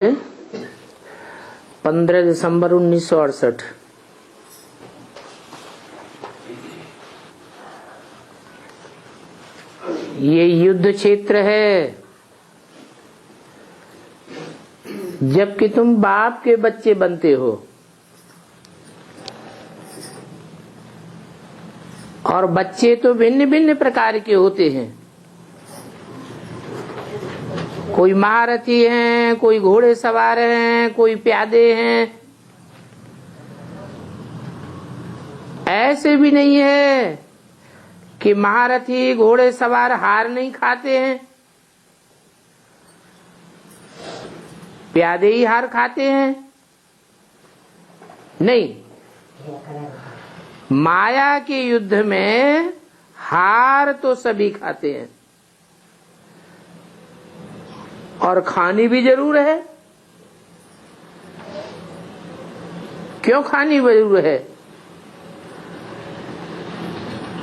15 दिसंबर 1968। ये युद्ध क्षेत्र है। जबकि तुम बाप के बच्चे बनते हो और बच्चे तो भिन्न भिन्न प्रकार के होते हैं। कोई महारथी हैं, कोई घोड़े सवार हैं, कोई प्यादे हैं। ऐसे भी नहीं है कि महारथी घोड़े सवार हार नहीं खाते हैं, प्यादे ही हार खाते हैं। नहीं, माया के युद्ध में हार तो सभी खाते हैं और खानी भी जरूर है। क्यों खानी जरूर है?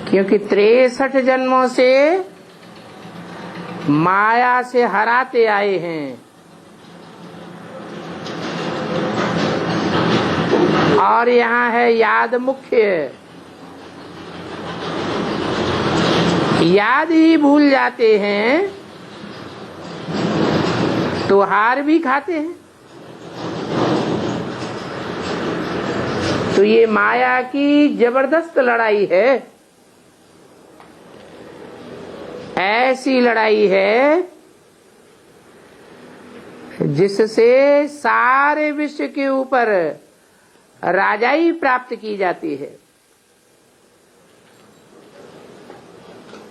क्योंकि 63 जन्मों से माया से हराते आए हैं और यहाँ है याद मुख्य। याद ही भूल जाते हैं तो हार भी खाते हैं। तो ये माया की जबरदस्त लड़ाई है। ऐसी लड़ाई है जिससे सारे विश्व के ऊपर राजाई प्राप्त की जाती है।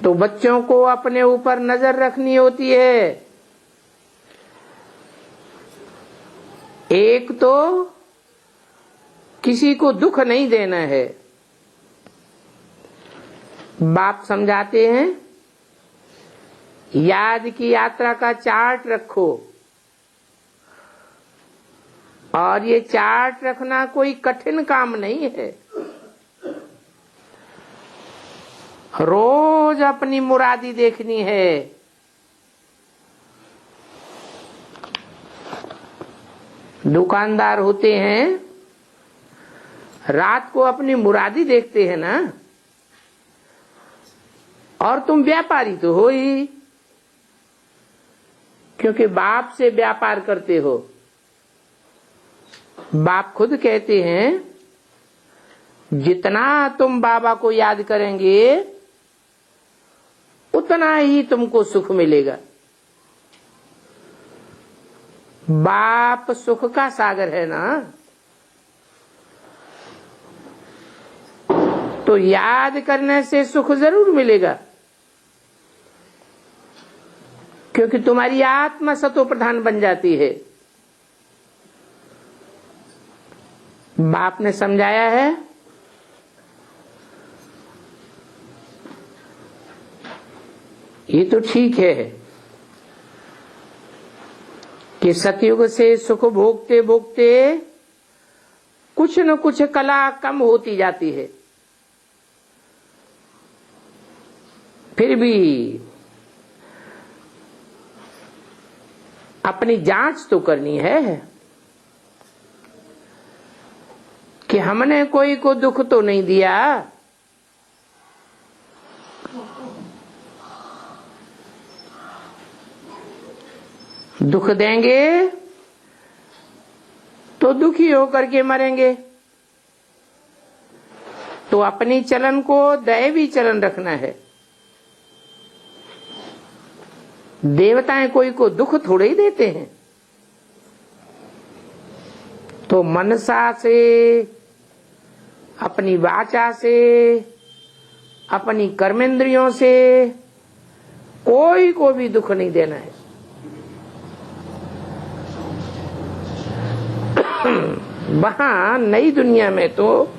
तो बच्चों को अपने ऊपर नजर रखनी होती है। एक तो किसी को दुख नहीं देना है। बाप समझाते हैं, याद की यात्रा का चार्ट रखो। और ये चार्ट रखना कोई कठिन काम नहीं है। रोज अपनी मुरादी देखनी है। दुकानदार होते हैं, रात को अपनी मुरादी देखते हैं ना। और तुम व्यापारी तो हो ही, क्योंकि बाप से व्यापार करते हो। बाप खुद कहते हैं, जितना तुम बाबा को याद करेंगे उतना ही तुमको सुख मिलेगा। बाप सुख का सागर है ना। तो याद करने से सुख जरूर मिलेगा, क्योंकि तुम्हारी आत्मा सतो प्रधान बन जाती है। बाप ने समझाया है, ये तो ठीक है कि सतयुग से सुख भोगते भोगते कुछ न कुछ कला कम होती जाती है। फिर भी अपनी जांच तो करनी है कि हमने कोई को दुख तो नहीं दिया। दुख देंगे तो दुखी होकर के मरेंगे। तो अपनी चलन को दैवी चलन रखना है। देवताएं कोई को दुख थोड़े ही देते हैं। तो मनसा से, अपनी वाचा से, अपनी कर्मेंद्रियों से कोई को भी दुख नहीं देना है। वहां नई दुनिया में तो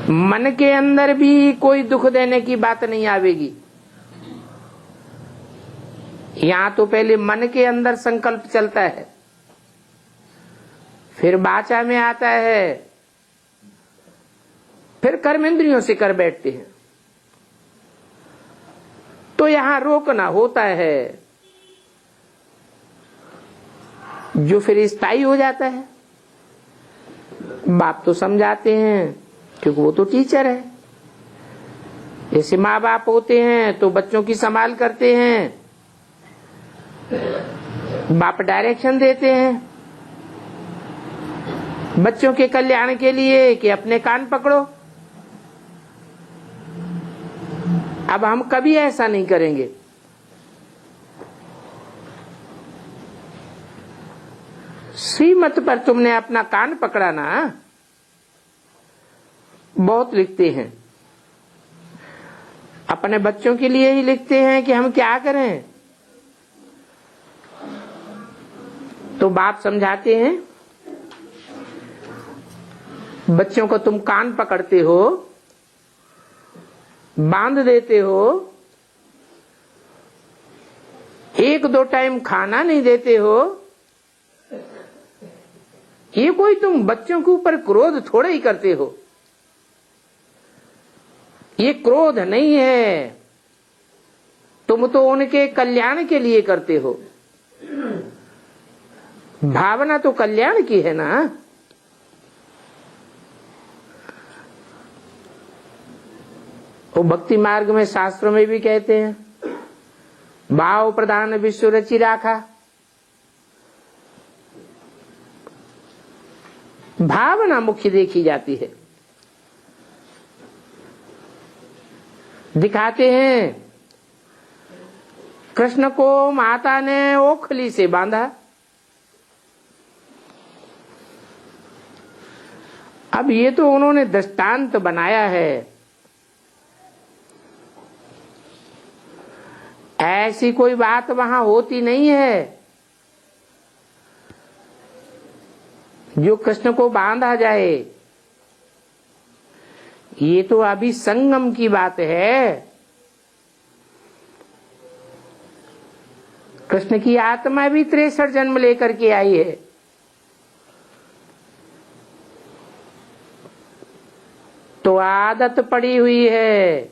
मन के अंदर भी कोई दुख देने की बात नहीं आवेगी। यहां तो पहले मन के अंदर संकल्प चलता है, फिर वाचा में आता है, फिर कर्मेंद्रियों से कर बैठते हैं। तो यहां रोकना होता है। जो फिर स्थायी हो जाता है। बाप तो समझाते हैं क्योंकि वो तो टीचर है। जैसे माँ बाप होते हैं तो बच्चों की संभाल करते हैं, बाप डायरेक्शन देते हैं बच्चों के कल्याण के लिए कि अपने कान पकड़ो। अब हम कभी ऐसा नहीं करेंगे। श्रीमत पर तुमने अपना कान पकड़ा ना, बहुत लिखते हैं, अपने बच्चों के लिए ही लिखते हैं कि हम क्या करें। तो बाप समझाते हैं, बच्चों को तुम कान पकड़ते हो, बांध देते हो, 1-2 टाइम खाना नहीं देते हो। ये कोई तुम बच्चों के ऊपर क्रोध थोड़े ही करते हो। ये क्रोध नहीं है, तुम तो उनके कल्याण के लिए करते हो। भावना तो कल्याण की है ना। वो भक्ति मार्ग में शास्त्रों में भी कहते हैं, भाव प्रधान विश्व रचि राखा। भावना मुख्य देखी जाती है। दिखाते हैं कृष्ण को माता ने ओखली से बांधा। अब ये तो उन्होंने दृष्टांत बनाया है, ऐसी कोई बात वहां होती नहीं है जो कृष्ण को बांधा जाए। ये तो अभी संगम की बात है। कृष्ण की आत्मा भी 63 जन्म लेकर के आई है। तो आदत पड़ी हुई है,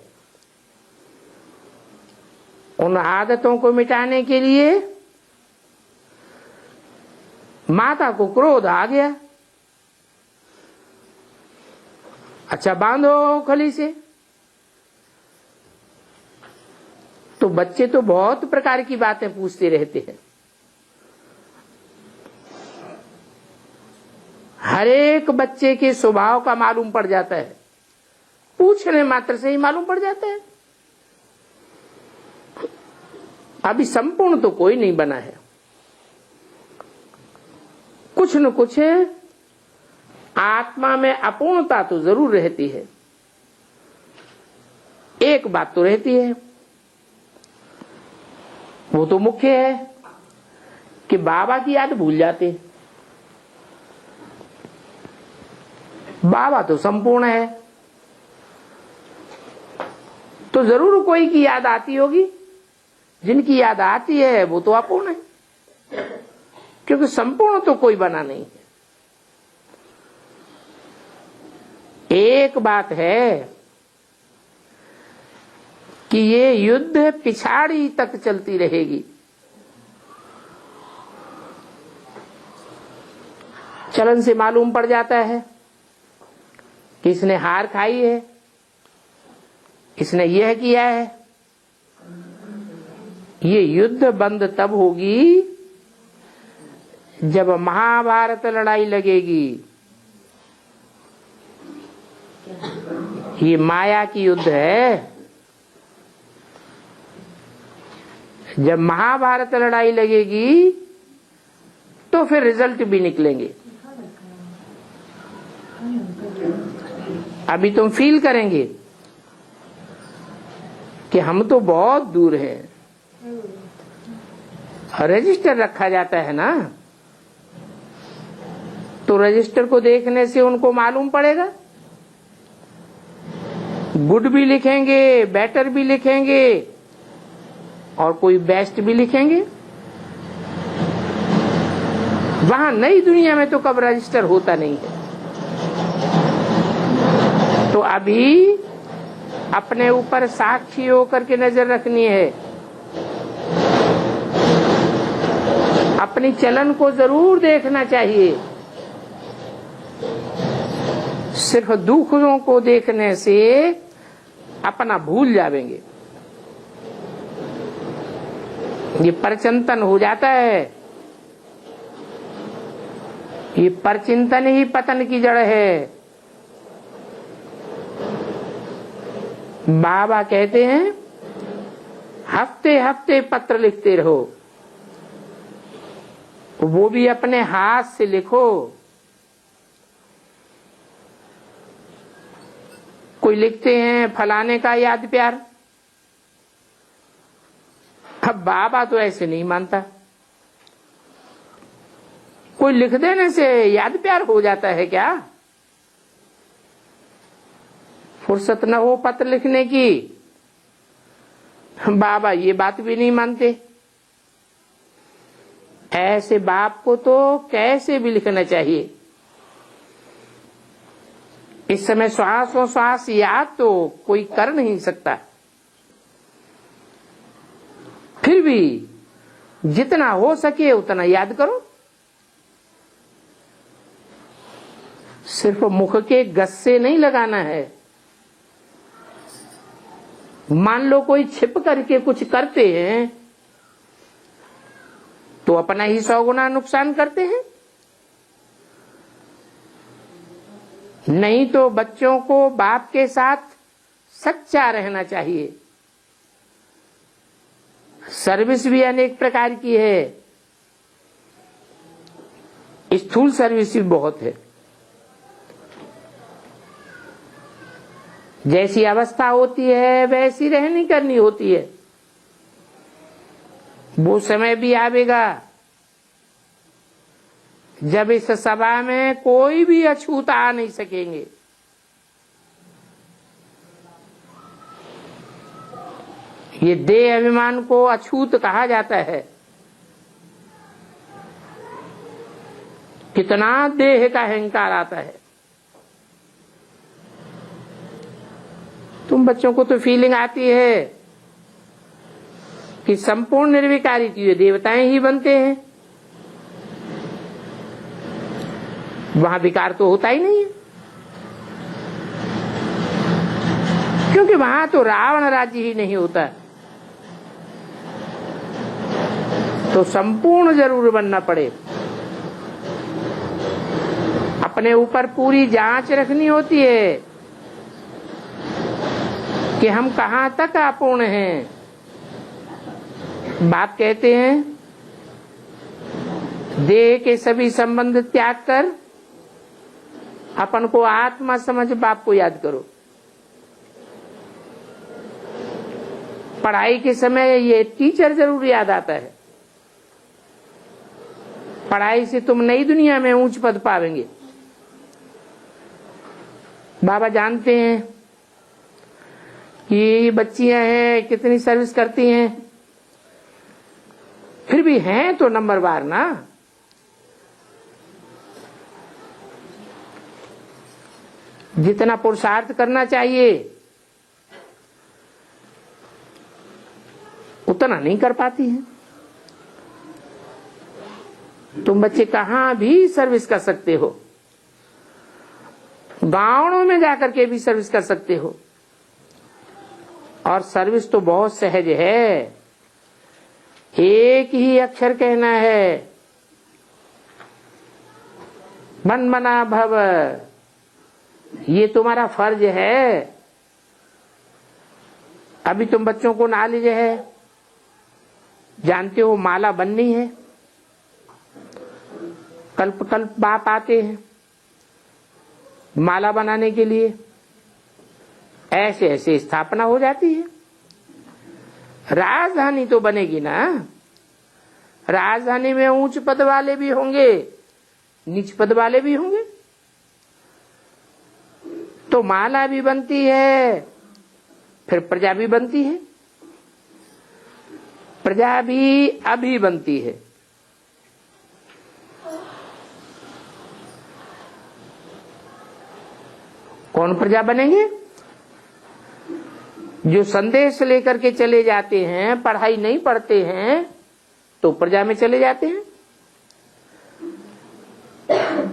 उन आदतों को मिटाने के लिए माता को क्रोध आ गया। अच्छा बांधो खली से। तो बच्चे तो बहुत प्रकार की बातें पूछते रहते हैं। हर एक बच्चे के स्वभाव का मालूम पड़ जाता है, पूछने मात्र से ही मालूम पड़ जाता है। अभी संपूर्ण तो कोई नहीं बना है, कुछ न कुछ आत्मा में अपूर्णता तो जरूर रहती है। एक बात तो रहती है, वो तो मुख्य है कि बाबा की याद भूल जाते। बाबा तो संपूर्ण है, तो जरूर कोई की याद आती होगी। जिनकी याद आती है वो तो अपूर्ण है, क्योंकि संपूर्ण तो कोई बना नहीं है। एक बात है कि ये युद्ध पिछाड़ी तक चलती रहेगी। चलन से मालूम पड़ जाता है कि इसने हार खाई है, इसने यह किया है। ये युद्ध बंद तब होगी जब महाभारत लड़ाई लगेगी। ये माया की युद्ध है। जब महाभारत लड़ाई लगेगी तो फिर रिजल्ट भी निकलेंगे। अभी तुम फील करेंगे कि हम तो बहुत दूर हैं। रजिस्टर रखा जाता है ना, तो रजिस्टर को देखने से उनको मालूम पड़ेगा। गुड भी लिखेंगे, बेटर भी लिखेंगे और कोई बेस्ट भी लिखेंगे। वहां नई दुनिया में तो कब रजिस्टर होता नहीं है। तो अभी अपने ऊपर साक्षी होकर के नजर रखनी है। अपनी चलन को जरूर देखना चाहिए। सिर्फ दुखों को देखने से अपना भूल जाएंगे। ये परचिंतन हो जाता है। ये परचिंतन ही पतन की जड़ है। बाबा कहते हैं हफ्ते हफ्ते पत्र लिखते रहो, वो भी अपने हाथ से लिखो। कोई लिखते हैं फलाने का याद प्यार। अब बाबा तो ऐसे नहीं मानता। कोई लिख देने से याद प्यार हो जाता है क्या? फुर्सत न हो पत्र लिखने की, बाबा ये बात भी नहीं मानते। ऐसे बाप को तो कैसे भी लिखना चाहिए। इस समय श्वासों श्वास याद तो कोई कर नहीं सकता, फिर भी जितना हो सके उतना याद करो। सिर्फ मुख के गस्से नहीं लगाना है। मान लो कोई छिप करके कुछ करते हैं तो अपना ही 100 गुना नुकसान करते हैं। नहीं तो बच्चों को बाप के साथ सच्चा रहना चाहिए। सर्विस भी अनेक प्रकार की है, स्थूल सर्विस भी बहुत है। जैसी अवस्था होती है वैसी रहनी करनी होती है। वो समय भी आवेगा जब इस सभा में कोई भी अछूत आ नहीं सकेंगे। ये देह अभिमान को अछूत कहा जाता है। कितना देह का अहंकार आता है। तुम बच्चों को तो फीलिंग आती है कि संपूर्ण निर्विकारी ये देवताएं ही बनते हैं। वहां विकार तो होता ही नहीं है, क्योंकि वहां तो रावण राज्य ही नहीं होता। तो संपूर्ण जरूर बनना पड़े। अपने ऊपर पूरी जांच रखनी होती है कि हम कहां तक अपूर्ण हैं। बाप कहते हैं देह के सभी संबंध त्याग कर अपन को आत्मा समझ बाप को याद करो। पढ़ाई के समय ये टीचर जरूर याद आता है। पढ़ाई से तुम नई दुनिया में ऊंच पद पावेंगे। बाबा जानते हैं कि बच्चियां हैं कितनी सर्विस करती हैं, फिर भी हैं तो नंबरवार ना। जितना पुरुषार्थ करना चाहिए उतना नहीं कर पाती हैं। तुम बच्चे कहां भी सर्विस कर सकते हो, गांवों में जाकर के भी सर्विस कर सकते हो। और सर्विस तो बहुत सहज है। एक ही अक्षर कहना है, मन मना भव। ये तुम्हारा फर्ज है। अभी तुम बच्चों को नॉलेज है, जानते हो माला बननी है। कल्प कल्प बाप आते हैं माला बनाने के लिए। ऐसे ऐसे स्थापना हो जाती है। राजधानी तो बनेगी ना। राजधानी में ऊंच पद वाले भी होंगे, नीच पद वाले भी होंगे। तो माला भी बनती है, फिर प्रजा भी बनती है। प्रजा भी अभी बनती है। कौन प्रजा बनेंगे? जो संदेश लेकर के चले जाते हैं, पढ़ाई नहीं पढ़ते हैं तो प्रजा में चले जाते हैं।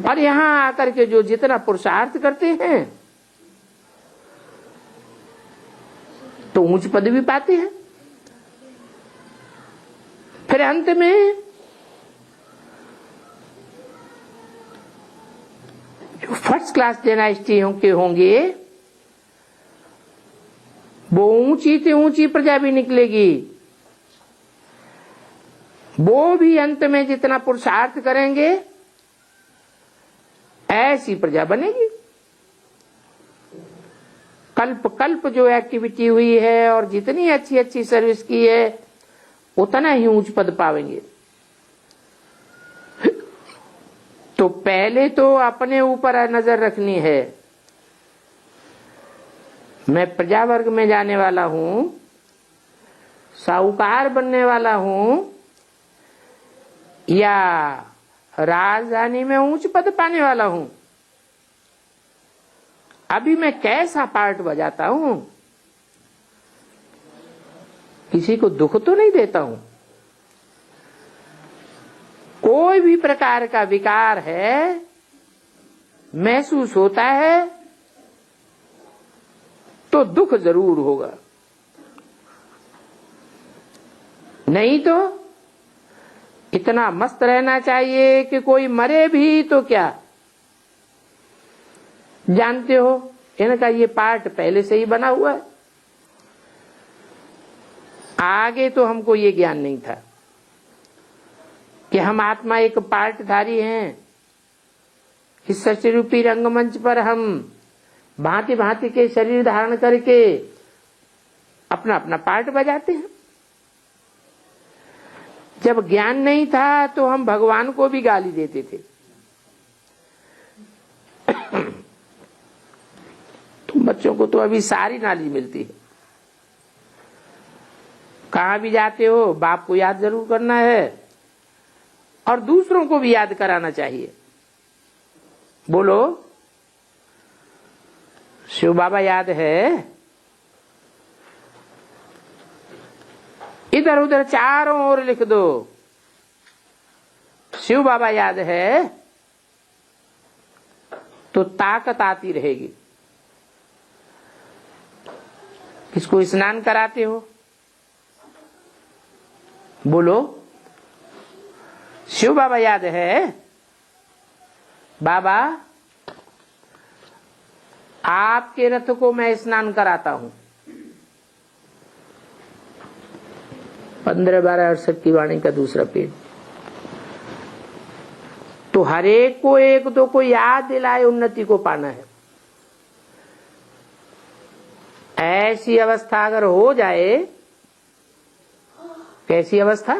और यहां आकर के जो जितना पुरुषार्थ करते हैं तो ऊंच पद भी पाते हैं। फिर अंत में जो फर्स्ट क्लास डायनेस्टी के होंगे वो ऊंची से ऊंची प्रजा भी निकलेगी। वो भी अंत में जितना पुरुषार्थ करेंगे ऐसी प्रजा बनेगी। कल्प कल्प जो एक्टिविटी हुई है और जितनी अच्छी अच्छी सर्विस की है उतना ही ऊंच पद पावेंगे। तो पहले तो अपने ऊपर नजर रखनी है। मैं प्रजा वर्ग में जाने वाला हूं, साहूकार बनने वाला हूं, या राजधानी में ऊंच पद पाने वाला हूं। अभी मैं कैसा पार्ट बजाता हूं, किसी को दुख तो नहीं देता हूं। कोई भी प्रकार का विकार है महसूस होता है तो दुख जरूर होगा, नहीं तो इतना मस्त रहना चाहिए कि कोई मरे भी तो क्या। जानते हो इनका ये पार्ट पहले से ही बना हुआ है। आगे तो हमको ये ज्ञान नहीं था कि हम आत्मा एक पार्टधारी हैं। इस सृष्टि रूपी रंगमंच पर हम भांति भांति के शरीर धारण करके अपना अपना पार्ट बजाते हैं। जब ज्ञान नहीं था तो हम भगवान को भी गाली देते थे। तुम बच्चों को तो अभी सारी नॉलेज मिलती है। कहां भी जाते हो बाप को याद जरूर करना है और दूसरों को भी याद कराना चाहिए। बोलो शिव बाबा याद है? इधर उधर चारों ओर लिख दो शिव बाबा याद है, तो ताकत आती रहेगी। किसको स्नान कराते हो? बोलो शिव बाबा याद है? बाबा आपके रथ को मैं स्नान कराता हूं। 15-12-68 की वाणी का दूसरा पेज। तो हर एक को एक दो को याद दिलाए उन्नति को पाना है। ऐसी अवस्था अगर हो जाए, कैसी अवस्था?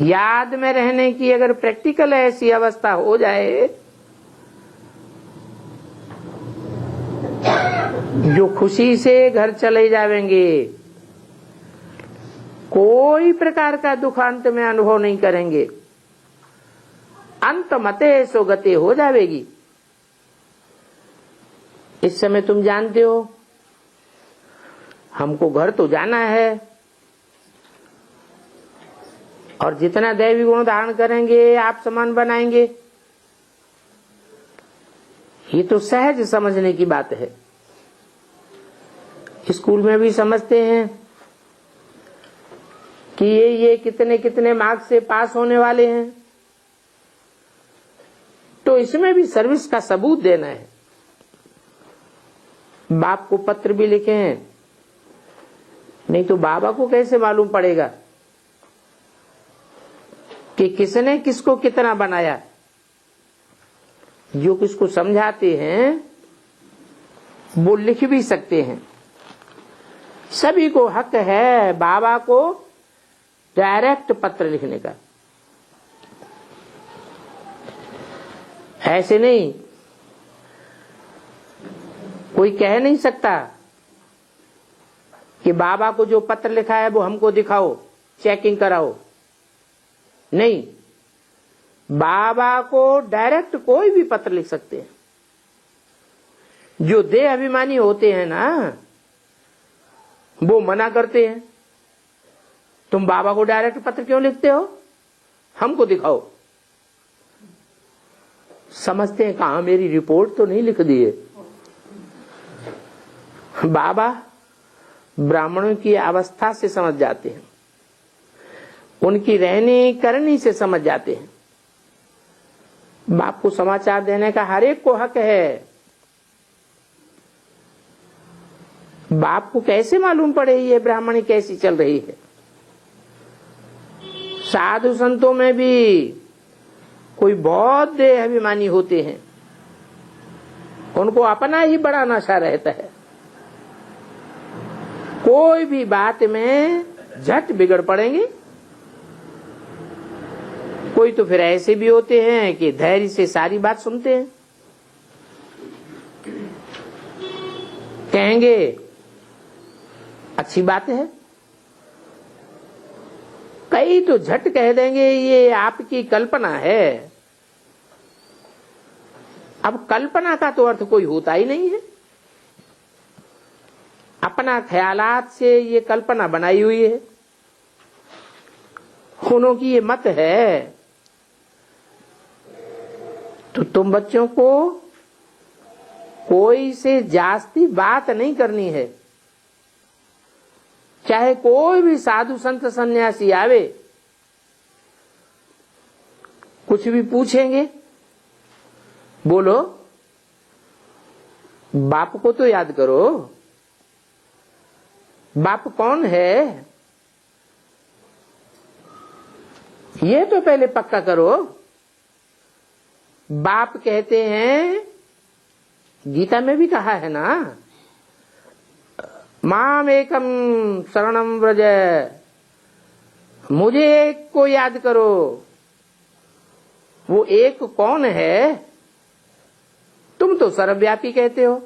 याद में रहने की अगर प्रैक्टिकल ऐसी अवस्था हो जाए जो खुशी से घर चले जाएंगे, कोई प्रकार का दुख अंत में अनुभव नहीं करेंगे, अंत मते सो गति हो जाएगी। इस समय तुम जानते हो हमको घर तो जाना है और जितना दैवी गुण धारण करेंगे आप समान बनाएंगे, ये तो सहज समझने की बात है। स्कूल में भी समझते हैं कि ये कितने कितने मार्क्स से पास होने वाले हैं, तो इसमें भी सर्विस का सबूत देना है। बाप को पत्र भी लिखे हैं, नहीं तो बाबा को कैसे मालूम पड़ेगा कि किसने किसको कितना बनाया। जो किसको समझाते हैं वो लिख भी सकते हैं। सभी को हक है बाबा को डायरेक्ट पत्र लिखने का। ऐसे नहीं, कोई कह नहीं सकता कि बाबा को जो पत्र लिखा है वो हमको दिखाओ, चेकिंग कराओ। नहीं, बाबा को डायरेक्ट कोई भी पत्र लिख सकते हैं। जो देह अभिमानी होते हैं ना, वो मना करते हैं, तुम बाबा को डायरेक्ट पत्र क्यों लिखते हो, हमको दिखाओ। समझते हैं कहाँ मेरी रिपोर्ट तो नहीं लिख दी है। बाबा ब्राह्मणों की अवस्था से समझ जाते हैं, उनकी रहनी करनी से समझ जाते हैं। बाप को समाचार देने का हर एक को हक है। बाप को कैसे मालूम पड़े ये ब्राह्मणी कैसी चल रही है? साधु संतों में भी कोई बहुत देह अभिमानी होते हैं, उनको अपना ही बड़ा नशा रहता है। कोई भी बात में झट बिगड़ पड़ेंगे। कोई तो फिर ऐसे भी होते हैं कि धैर्य से सारी बात सुनते हैं, कहेंगे अच्छी बात है। कई तो झट कह देंगे ये आपकी कल्पना है। अब कल्पना का तो अर्थ कोई होता ही नहीं है। अपना ख्यालात से ये कल्पना बनाई हुई है, उन्हों की ये मत है। तो तुम बच्चों को कोई से जास्ती बात नहीं करनी है। चाहे कोई भी साधु संत सन्यासी आवे, कुछ भी पूछेंगे, बोलो बाप को तो याद करो। बाप कौन है ये तो पहले पक्का करो। बाप कहते हैं, गीता में भी कहा है ना, माम एकम शरणम व्रज, मुझे एक को याद करो। वो एक कौन है? तुम तो सर्वव्यापी कहते हो।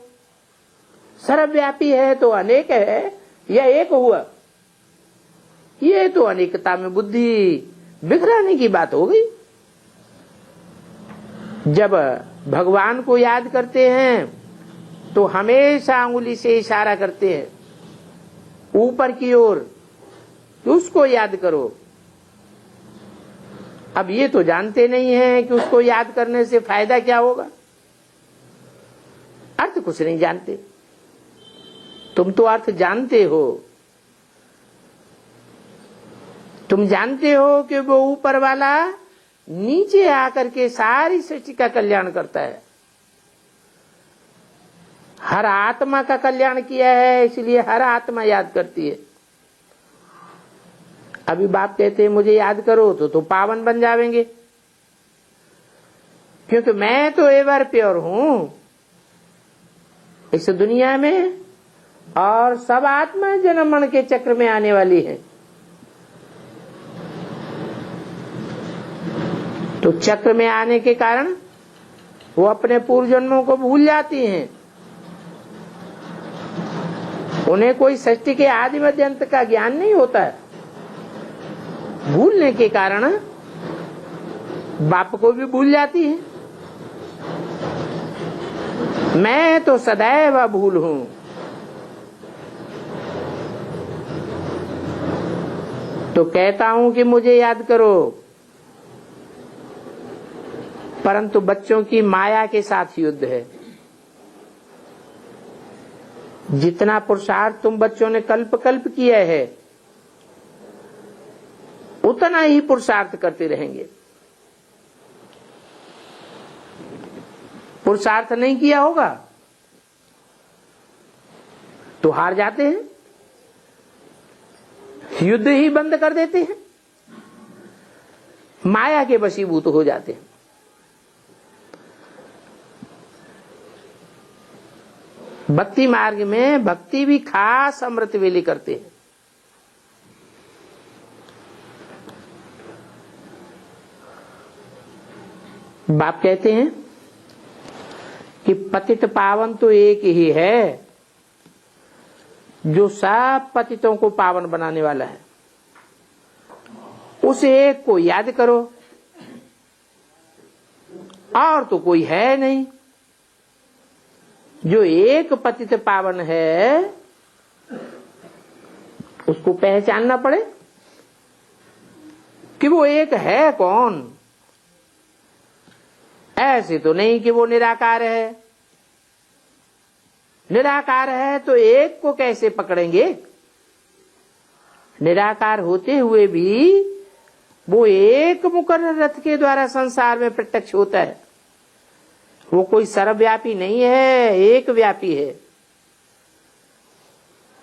सर्वव्यापी है तो अनेक है या एक हुआ? ये तो अनेकता में बुद्धि बिखराने की बात हो गई। जब भगवान को याद करते हैं तो हमेशा अंगुली से इशारा करते हैं ऊपर की ओर, उसको याद करो। अब ये तो जानते नहीं है कि उसको याद करने से फायदा क्या होगा। अर्थ कुछ नहीं जानते। तुम तो अर्थ जानते हो। तुम जानते हो कि वो ऊपर वाला नीचे आकर के सारी सृष्टि का कल्याण करता है। हर आत्मा का कल्याण किया है, इसलिए हर आत्मा याद करती है। अभी बाप कहते हैं मुझे याद करो तो पावन बन जाएंगे, क्योंकि मैं तो एवर प्योर हूं इस दुनिया में, और सब आत्मा जन्म मरण के चक्र में आने वाली है। तो चक्र में आने के कारण वो अपने पूर्व जन्मों को भूल जाती हैं। उन्हें कोई सृष्टि के आदि मध्य अंत का ज्ञान नहीं होता है। भूलने के कारण बाप को भी भूल जाती है। मैं तो सदैव भूल हूं। तो कहता हूं कि मुझे याद करो, परंतु बच्चों की माया के साथ युद्ध है। जितना पुरुषार्थ तुम बच्चों ने कल्प कल्प किया है, उतना ही पुरुषार्थ करते रहेंगे। पुरुषार्थ नहीं किया होगा तो हार जाते हैं, युद्ध ही बंद कर देते हैं, माया के वशीभूत हो जाते हैं। भक्ति मार्ग में भक्ति भी खास अमृत वेले करते हैं। बाप कहते हैं कि पतित पावन तो एक ही है, जो सब पतितों को पावन बनाने वाला है। उस एक को याद करो, और तो कोई है नहीं। जो एक पतित पावन है उसको पहचानना पड़े कि वो एक है कौन। ऐसे तो नहीं कि वो निराकार है। निराकार है तो एक को कैसे पकड़ेंगे? निराकार होते हुए भी वो एक मुकर्रर रथ के द्वारा संसार में प्रत्यक्ष होता है। वो कोई सर्वव्यापी नहीं है, एक व्यापी है।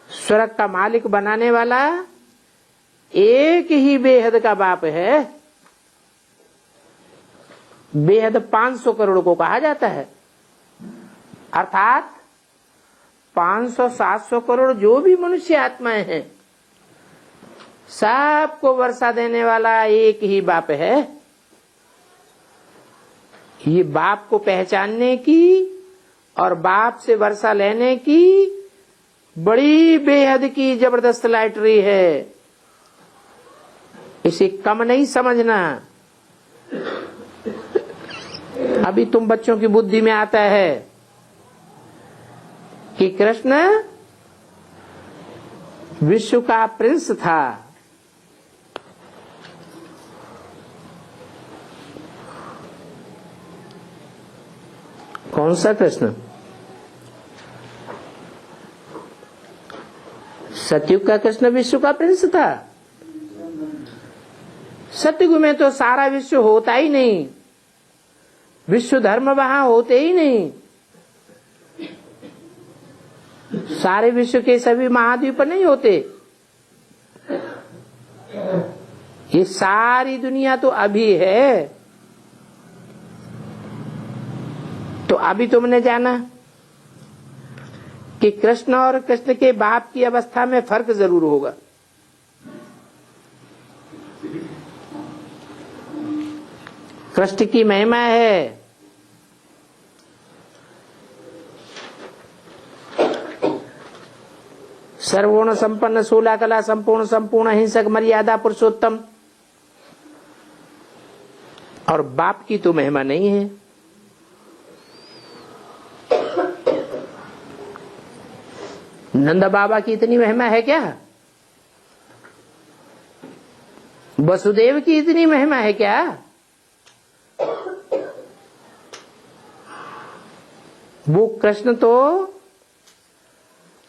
स्वर्ग का मालिक बनाने वाला एक ही बेहद का बाप है। बेहद 500 करोड़ को कहा जाता है, अर्थात 500-700 करोड़ जो भी मनुष्य आत्माएं हैं, सबको वर्षा देने वाला एक ही बाप है। ये बाप को पहचानने की और बाप से वर्षा लेने की बड़ी बेहद की जबरदस्त लॉटरी है। इसे कम नहीं समझना। अभी तुम बच्चों की बुद्धि में आता है कि कृष्ण विश्व का प्रिंस था। कौन सा कृष्ण? सतयुग का कृष्ण विश्व का प्रिंस था। सतयुग में तो सारा विश्व होता ही नहीं, विश्व धर्म वहां होते ही नहीं। सारे विश्व के सभी महाद्वीप नहीं होते। ये सारी दुनिया तो अभी है। तो अभी तुमने जाना कि कृष्ण और कृष्ण के बाप की अवस्था में फर्क जरूर होगा। कृष्ण की महिमा है सर्वगुण संपन्न, 16 कला संपूर्ण, संपूर्ण हिंसक, मर्यादा पुरुषोत्तम। और बाप की तो महिमा नहीं है। नंद बाबा की इतनी महिमा है क्या? वसुदेव की इतनी महिमा है क्या? वो कृष्ण तो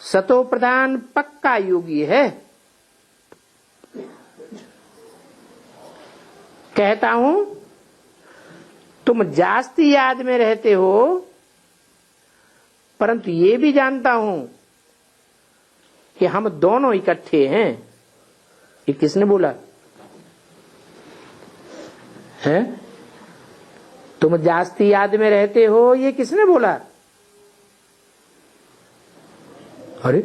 सतो प्रधान पक्का योगी है। कहता हूं तुम जास्ती याद में रहते हो, परंतु ये भी जानता हूं कि हम दोनों इकट्ठे हैं। ये किसने बोला है? तुम जास्ती याद में रहते हो, ये किसने बोला? अरे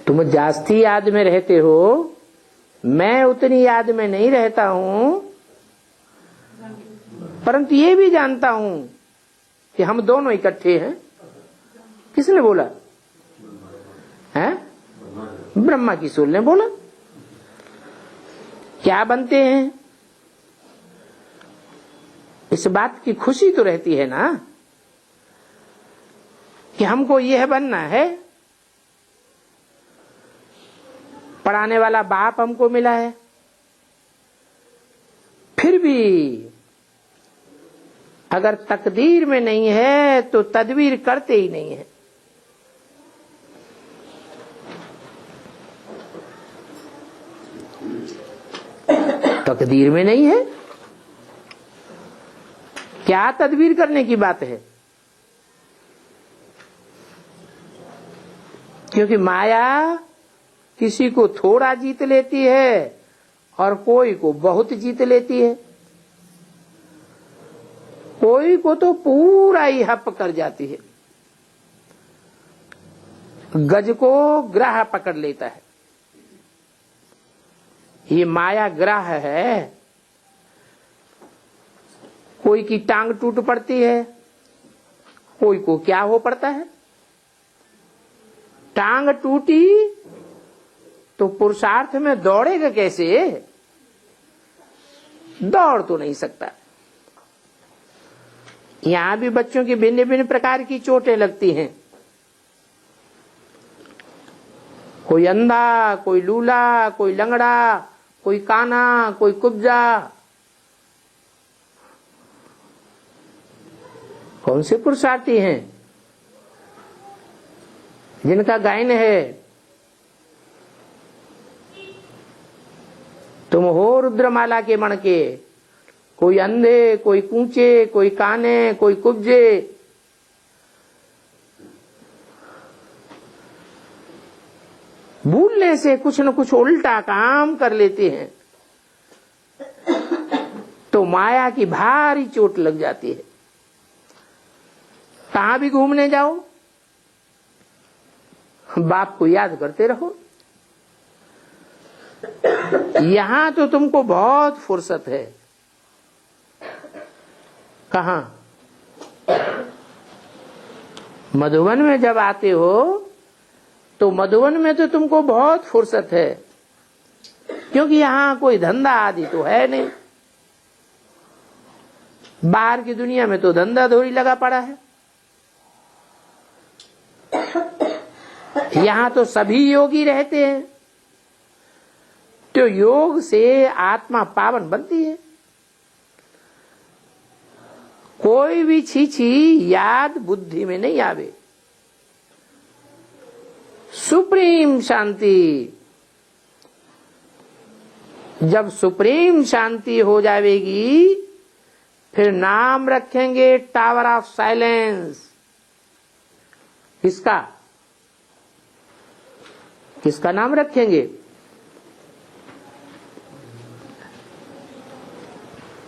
तुम जास्ती याद में रहते हो, मैं उतनी याद में नहीं रहता हूं, परंतु ये भी जानता हूं कि हम दोनों इकट्ठे हैं। किसने बोला है? ब्रह्मा की सूल ने बोला। क्या बनते हैं? इस बात की खुशी तो रहती है ना कि हमको यह बनना है। पढ़ाने वाला बाप हमको मिला है, फिर भी अगर तकदीर में नहीं है तो तदबीर करते ही नहीं है। तकदीर में नहीं है, क्या तदबीर करने की बात है? क्योंकि माया किसी को थोड़ा जीत लेती है और कोई को बहुत जीत लेती है, कोई को तो पूरा ही हप कर जाती है। गज को ग्राह पकड़ लेता है। ये माया ग्राह है। कोई की टांग टूट पड़ती है, कोई को क्या हो पड़ता है। टांग टूटी तो पुरुषार्थ में दौड़ेगा कैसे? दौड़ तो नहीं सकता। यहां भी बच्चों की भिन्न भिन्न प्रकार की चोटें लगती हैं। कोई अंधा, कोई लूला, कोई लंगड़ा, कोई काना, कोई कुब्जा। कौन से पुरुषार्थी हैं जिनका गायन है? तुम हो रुद्रमाला के मण के, कोई अंधे, कोई कूचे, कोई काने, कोई कुब्जे। भूलने से कुछ न कुछ उल्टा काम कर लेते हैं तो माया की भारी चोट लग जाती है। कहां भी घूमने जाओ, बाप को याद करते रहो। यहां तो तुमको बहुत फुर्सत है। कहां? मधुवन में जब आते हो तो मधुवन में तो तुमको बहुत फुर्सत है, क्योंकि यहां कोई धंधा आदि तो है नहीं। बाहर की दुनिया में तो धंधा धोरी लगा पड़ा है। यहां तो सभी योगी रहते हैं, तो योग से आत्मा पावन बनती है। कोई भी छीछी याद बुद्धि में नहीं आवे। सुप्रीम शांति, जब सुप्रीम शांति हो जाएगी फिर नाम रखेंगे टावर ऑफ साइलेंस। किसका? किसका नाम रखेंगे?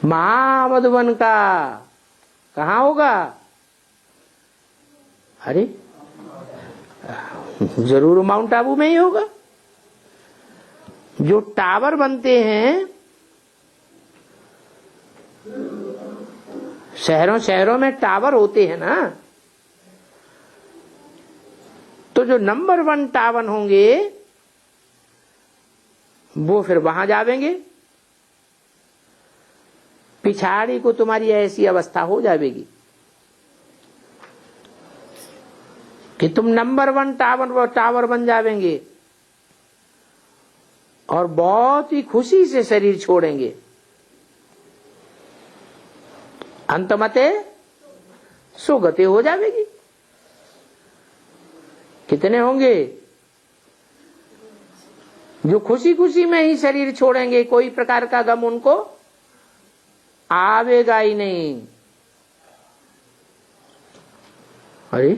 महामधुवन का। कहां होगा? अरे जरूर माउंट आबू में ही होगा। जो टावर बनते हैं शहरों शहरों में, टावर होते हैं ना, तो जो नंबर 1 टावर होंगे वो फिर वहां जावेंगे। पिछाड़ी को तुम्हारी ऐसी अवस्था हो जाएगी कि तुम नंबर 1 टावर बन जावेंगे और बहुत ही खुशी से शरीर छोड़ेंगे। अंतमते सुगति हो जाएगी। कितने होंगे जो खुशी खुशी में ही शरीर छोड़ेंगे, कोई प्रकार का गम उनको आवेगा ही नहीं। अरे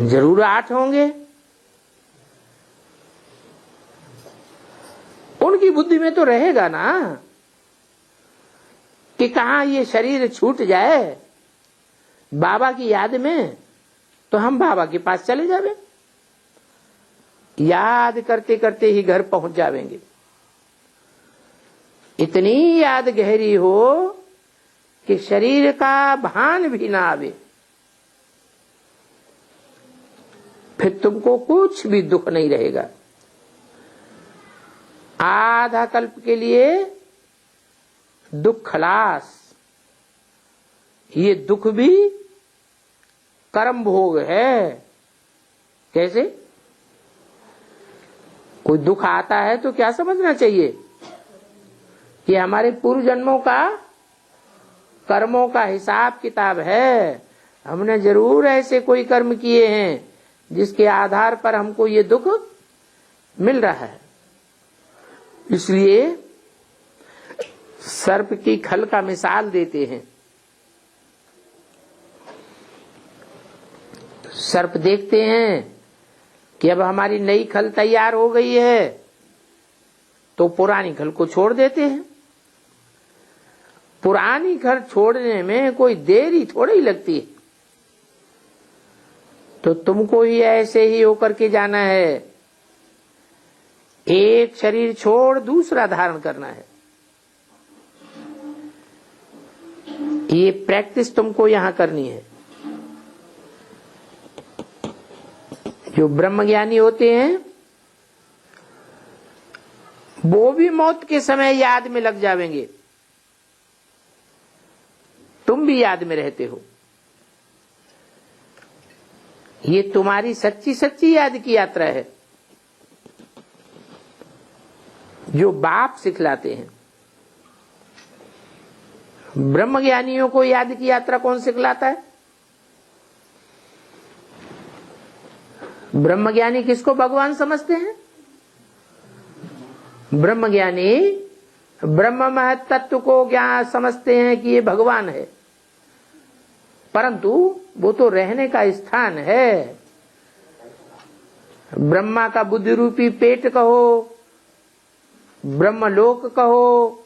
जरूर 8 होंगे। उनकी बुद्धि में तो रहेगा ना कि कहां ये शरीर छूट जाए बाबा की याद में, तो हम बाबा के पास चले जावे। याद करते करते ही घर पहुंच जावेंगे। इतनी याद गहरी हो कि शरीर का भान भी ना आवे। फिर तुमको कुछ भी दुख नहीं रहेगा। आधा कल्प के लिए दुख खलास। ये दुख भी कर्म भोग है। कैसे? कोई दुख आता है तो क्या समझना चाहिए कि हमारे पूर्व जन्मों का कर्मों का हिसाब किताब है। हमने जरूर ऐसे कोई कर्म किए हैं जिसके आधार पर हमको ये दुख मिल रहा है। इसलिए सर्प की खल का मिसाल देते हैं। सर्प देखते हैं कि अब हमारी नई खल तैयार हो गई है, तो पुरानी खल को छोड़ देते हैं। पुरानी खल छोड़ने में कोई देरी थोड़ी ही लगती है। तो तुमको ही ऐसे ही होकर के जाना है। एक शरीर छोड़ दूसरा धारण करना है। ये प्रैक्टिस तुमको यहां करनी है। जो ब्रह्मज्ञानी होते हैं वो भी मौत के समय याद में लग जावेंगे। तुम भी याद में रहते हो। ये तुम्हारी सच्ची सच्ची याद की यात्रा है जो बाप सिखलाते हैं। ब्रह्मज्ञानियों को याद की यात्रा कौन सिखलाता है? ब्रह्मज्ञानी किसको भगवान समझते हैं? ब्रह्मज्ञानी ब्रह्म महत तत्व को ज्ञान समझते हैं कि ये भगवान है, परंतु वो तो रहने का स्थान है। ब्रह्मा का बुद्धि रूपी पेट कहो, ब्रह्मलोक कहो,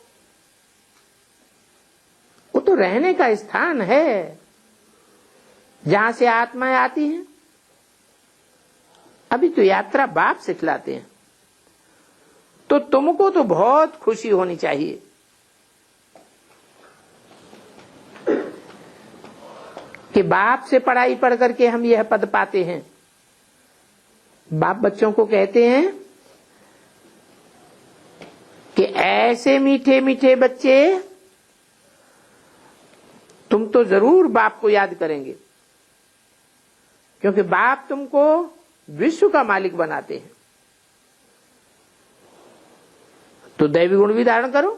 वो तो रहने का स्थान है जहां से आत्माएं आती हैं। अभी तो यात्रा बाप सिखलाते हैं, तो तुमको तो बहुत खुशी होनी चाहिए कि बाप से पढ़ाई पढ़ करके हम यह पद पाते हैं। बाप बच्चों को कहते हैं कि ऐसे मीठे मीठे बच्चे तुम तो जरूर बाप को याद करेंगे, क्योंकि बाप तुमको विश्व का मालिक बनाते हैं। तो दैवी गुण भी धारण करो,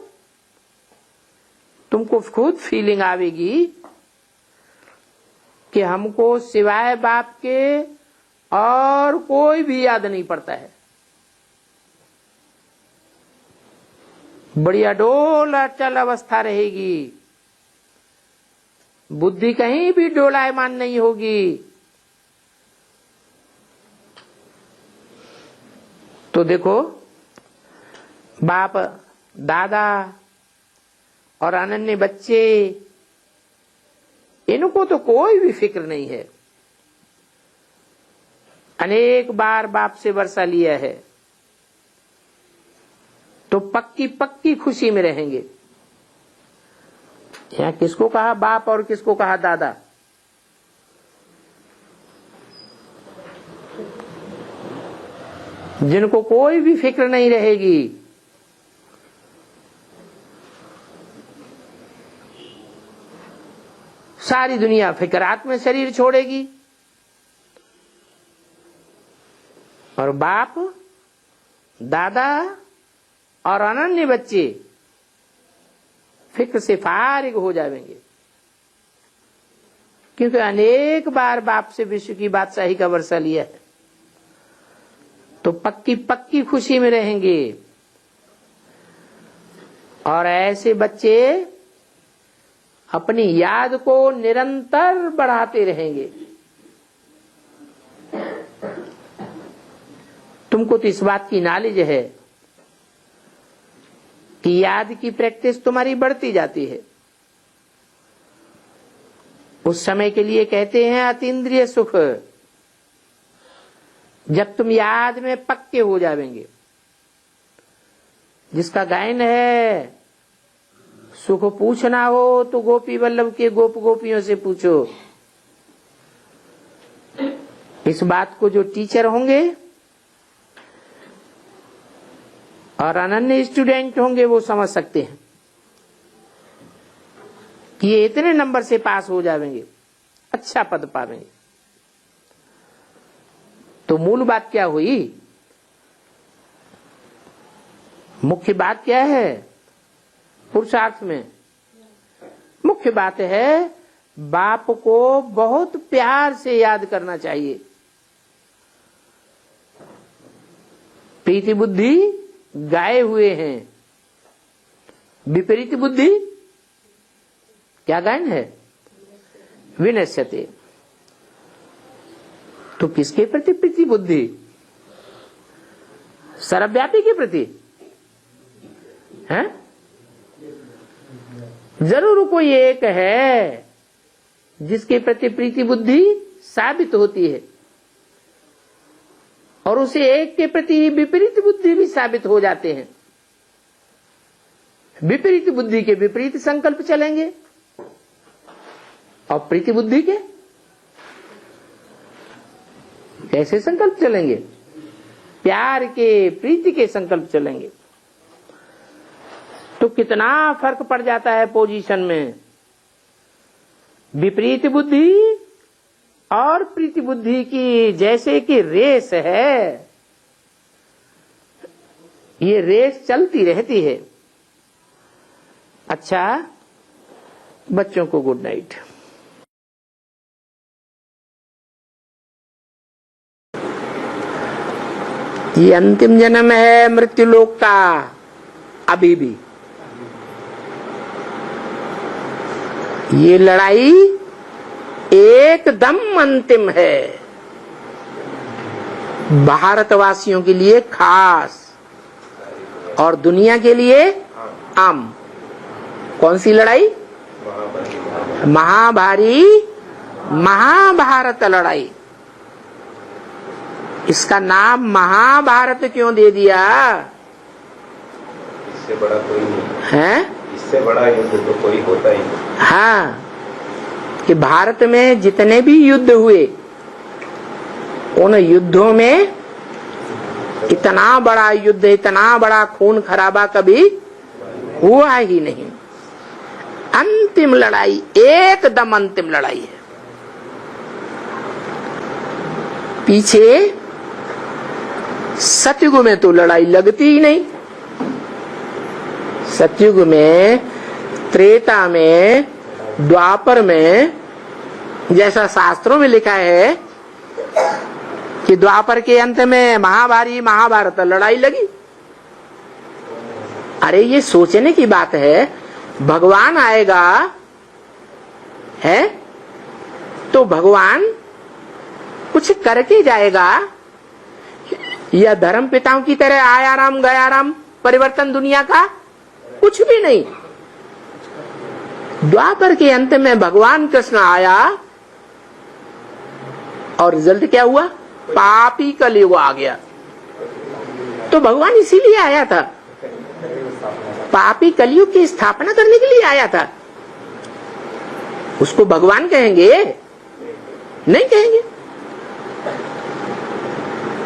तुमको खुद फीलिंग आवेगी कि हमको सिवाय बाप के और कोई भी याद नहीं पड़ता है। बड़ी अडोल अचल अवस्था रहेगी, बुद्धि कहीं भी डोलायमान नहीं होगी। तो देखो, बाप दादा और अनन्य बच्चे, इनको तो कोई भी फिक्र नहीं है। अनेक बार बाप से वर्षा लिया है, तो पक्की पक्की खुशी में रहेंगे। यहां किसको कहा बाप और किसको कहा दादा? जिनको कोई भी फिक्र नहीं रहेगी, सारी दुनिया फिक्रात में शरीर छोड़ेगी, और बाप दादा और अनन्य बच्चे फिक्र से फारिग हो जाएंगे, क्योंकि अनेक बार बाप से विश्व की बादशाही का वर्षा लिया है। तो पक्की पक्की खुशी में रहेंगे। और ऐसे बच्चे अपनी याद को निरंतर बढ़ाते रहेंगे। तुमको तो इस बात की नॉलेज है कि याद की प्रैक्टिस तुम्हारी बढ़ती जाती है। उस समय के लिए कहते हैं अतीन्द्रिय सुख, जब तुम याद में पक्के हो जाएंगे। जिसका गायन है, सुख पूछना हो तो गोपी वल्लभ के गोप गोपियों से पूछो। इस बात को जो टीचर होंगे और अनन्य स्टूडेंट होंगे वो समझ सकते हैं कि ये इतने नंबर से पास हो जाएंगे, अच्छा पद पावेंगे। तो मूल बात क्या हुई? मुख्य बात क्या है पुरुषार्थ में? मुख्य बात है बाप को बहुत प्यार से याद करना चाहिए। प्रीति बुद्धि गाए हुए हैं, विपरीत बुद्धि क्या गायन है? विनश्यते। तो किसके प्रति प्रीति बुद्धि? सर्वव्यापी के प्रति है? जरूर कोई एक है जिसके प्रति प्रीति बुद्धि साबित होती है, और उसे एक के प्रति विपरीत बुद्धि भी साबित हो जाते हैं। विपरीत बुद्धि के विपरीत संकल्प चलेंगे और प्रीति बुद्धि के कैसे संकल्प चलेंगे? प्यार के, प्रीति के संकल्प चलेंगे। तो कितना फर्क पड़ जाता है पोजीशन में। विपरीत बुद्धि और प्रीति बुद्धि की जैसे कि रेस है, ये रेस चलती रहती है। अच्छा, बच्चों को गुड नाइट। ये अंतिम जन्म है मृत्यु लोक का, अभी भी ये लड़ाई एकदम अंतिम है, भारतवासियों के लिए खास और दुनिया के लिए आम। कौन सी लड़ाई? महाभारत लड़ाई। इसका नाम महाभारत क्यों दे दिया? इससे बड़ा कोई नहीं है, इससे बड़ा युद्ध तो कोई होता ही नहीं। हाँ, कि भारत में जितने भी युद्ध हुए, उन युद्धों में इतना बड़ा युद्ध, इतना बड़ा खून खराबा कभी हुआ ही नहीं। अंतिम लड़ाई, एकदम अंतिम लड़ाई है। पीछे सतयुग में तो लड़ाई लगती ही नहीं। सतयुग में, त्रेता में, द्वापर में, जैसा शास्त्रों में लिखा है कि द्वापर के अंत में महाभारत लड़ाई लगी। अरे ये सोचने की बात है, भगवान आएगा है तो भगवान कुछ करके जाएगा या धर्म पिताओं की तरह आया राम गया राम परिवर्तन दुनिया का? कुछ भी नहीं। द्वापर के अंत में भगवान कृष्ण आया और रिजल्ट क्या हुआ? पापी कलयुग आ गया। तो भगवान इसीलिए आया था, पापी कलयुग की स्थापना करने के लिए आया था। उसको भगवान कहेंगे? नहीं कहेंगे।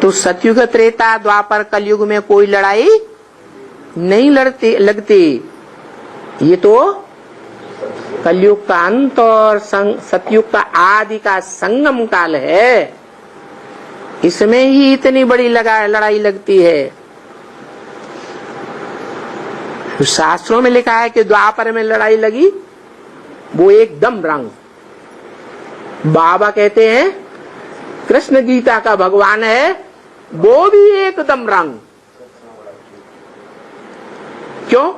तो सतयुग, त्रेता, द्वापर, कलयुग में कोई लड़ाई नहीं लगती। ये तो कलयुग का अंत और सतयुग का आदि का संगम काल है, इसमें ही इतनी बड़ी लड़ाई लगती है। शास्त्रों में लिखा है कि द्वापर में लड़ाई लगी, वो एकदम रंग। बाबा कहते हैं कृष्ण गीता का भगवान है, वो भी एकदम रंग। क्यों?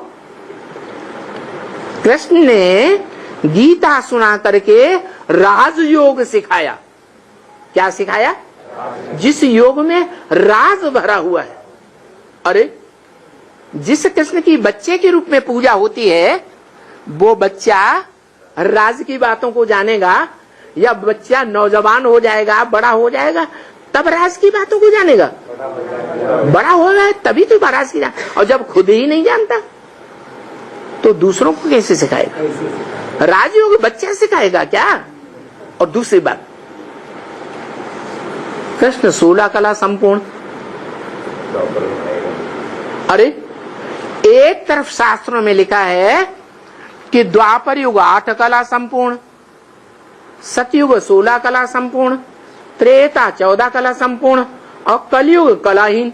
कृष्ण ने गीता सुना करके राजयोग सिखाया। क्या सिखाया? जिस योग में राज भरा हुआ है। अरे जिस कृष्ण की बच्चे के रूप में पूजा होती है, वो बच्चा राज की बातों को जानेगा या बच्चा नौजवान हो जाएगा, बड़ा हो जाएगा, तब राज की बातों को जानेगा? बड़ा होगा तभी तो राज की और जब खुद ही नहीं जानता तो दूसरों को कैसे सिखाएगा? राजयोग बच्चा सिखाएगा क्या? और दूसरी बात, कृष्ण 16 कला संपूर्ण। अरे एक तरफ शास्त्रों में लिखा है कि द्वापर युग 8 कला संपूर्ण, सतयुग 16 कला संपूर्ण, त्रेता 14 कला संपूर्ण और कलयुग कलाहीन।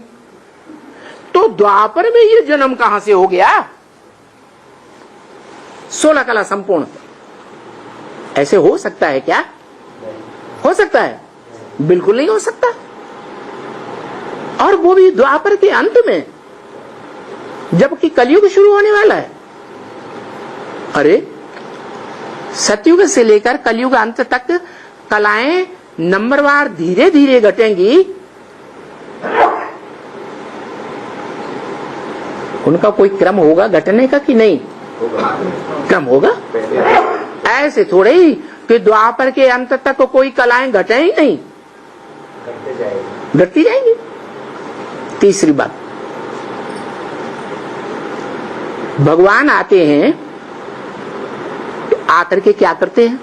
तो द्वापर में ये जन्म कहां से हो गया? 16 कला संपूर्ण। ऐसे हो सकता है क्या? हो सकता है? बिल्कुल नहीं हो सकता। और वो भी द्वापर के अंत में, जबकि कलयुग शुरू होने वाला है। अरे सतयुग से लेकर कलयुग अंत तक कलाएं नंबरवार धीरे धीरे घटेंगी। उनका कोई क्रम होगा घटने का कि नहीं? क्रम होगा। ऐसे थोड़े ही कि द्वापर के अंत तक कोई कलाएं घटे ही नहीं, घटती जाएंगी। तीसरी बात, भगवान आते हैं तो आकर के क्या करते हैं?